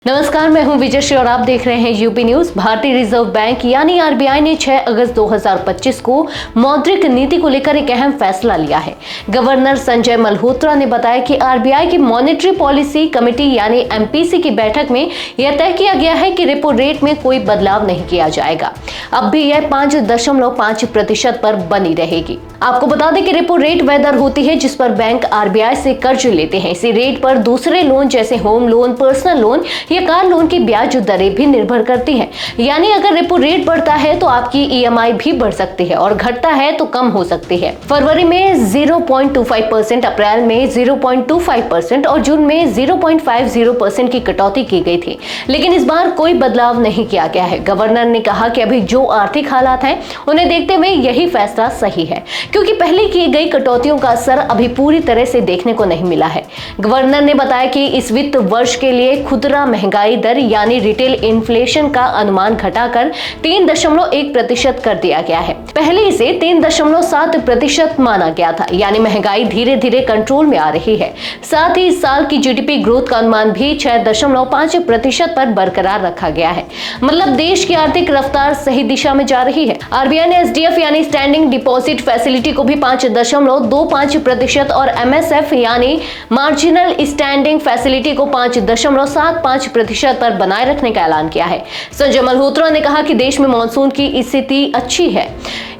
नमस्कार, मैं हूं विजयश्री और आप देख रहे हैं यूपी न्यूज। भारतीय रिजर्व बैंक यानी आरबीआई ने 6 अगस्त 2025 को मौद्रिक नीति को लेकर एक अहम फैसला लिया है। गवर्नर संजय मल्होत्रा ने बताया कि आरबीआई की मॉनेटरी पॉलिसी कमेटी यानी एमपीसी की बैठक में यह तय किया गया है कि रेपो रेट में कोई बदलाव नहीं किया जाएगा। अब भी यह 5.5% पर बनी रहेगी। आपको बता दें कि रेपो रेट वह दर होती है जिस पर बैंक आरबीआई से कर्ज लेते हैं। इसी रेट पर दूसरे लोन जैसे होम लोन, पर्सनल लोन या कार लोन की ब्याज दरें भी निर्भर करती हैं। यानी अगर रेपो रेट बढ़ता है तो आपकी ईएमआई भी बढ़ सकती है और घटता है तो कम हो सकती है। फरवरी में 0.25%, अप्रैल में 0.25% और जून में 0.50% की कटौती की गई थी, लेकिन इस बार कोई बदलाव नहीं किया गया है। गवर्नर ने कहा कि अभी जो आर्थिक हालात हैं उन्हें देखते हुए यही फैसला सही है, क्योंकि पहले की गई कटौतियों का असर अभी पूरी तरह से देखने को नहीं मिला है। गवर्नर ने बताया कि इस वित्त वर्ष के लिए खुदरा महंगाई दर यानी रिटेल इन्फ्लेशन का अनुमान घटाकर 3.1% कर दिया गया है। पहले इसे 3.7% माना गया था। यानी महंगाई धीरे धीरे कंट्रोल में आ रही है। साथ ही इस साल की जीडीपी ग्रोथ का अनुमान भी 6.5% पर बरकरार रखा गया है। मतलब देश की आर्थिक रफ्तार सही दिशा में जा रही है। आरबीआई ने एसडीएफ यानी स्टैंडिंग डिपॉजिट फैसिलिटी को भी 5.25% और एमएसएफ यानी मार्जिनल स्टैंडिंग फैसिलिटी को 5.75% पर बनाए रखने का ऐलान किया है। संजय मल्होत्रा ने कहा कि देश में मानसून की स्थिति अच्छी है,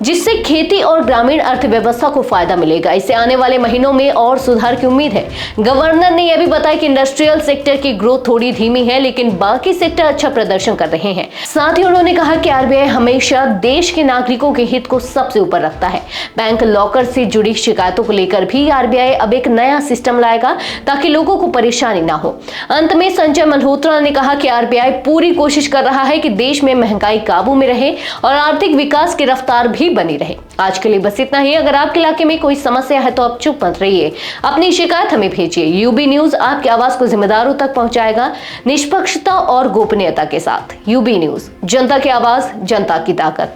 जिससे खेती और ग्रामीण अर्थव्यवस्था को फायदा मिलेगा। इससे आने वाले महीनों में और सुधार की उम्मीद है। गवर्नर ने यह भी बताया कि इंडस्ट्रियल सेक्टर की ग्रोथ थोड़ी धीमी है, लेकिन बाकी सेक्टर अच्छा प्रदर्शन कर रहे हैं। साथ ही उन्होंने कहा कि आरबीआई हमेशा देश के नागरिकों के हित को सबसे ऊपर रखता है। बैंक लॉकर से जुड़ी शिकायतों को लेकर भी आरबीआई अब एक नया सिस्टम लाएगा ताकि लोगों को परेशानी ना हो। अंत में संजय मल्होत्रा ने कहा कि आरबीआई पूरी कोशिश कर रहा है कि देश में महंगाई काबू में रहे और आर्थिक विकास की रफ्तार भी बनी रहे। आज के लिए बस इतना ही। अगर आपके इलाके में कोई समस्या है तो आप चुप मत रहिए, अपनी शिकायत हमें भेजिए। यूबी न्यूज आपकी आवाज को जिम्मेदारों तक पहुंचाएगा, निष्पक्षता और गोपनीयता के साथ। यूबी न्यूज, जनता की आवाज, जनता की ताकत।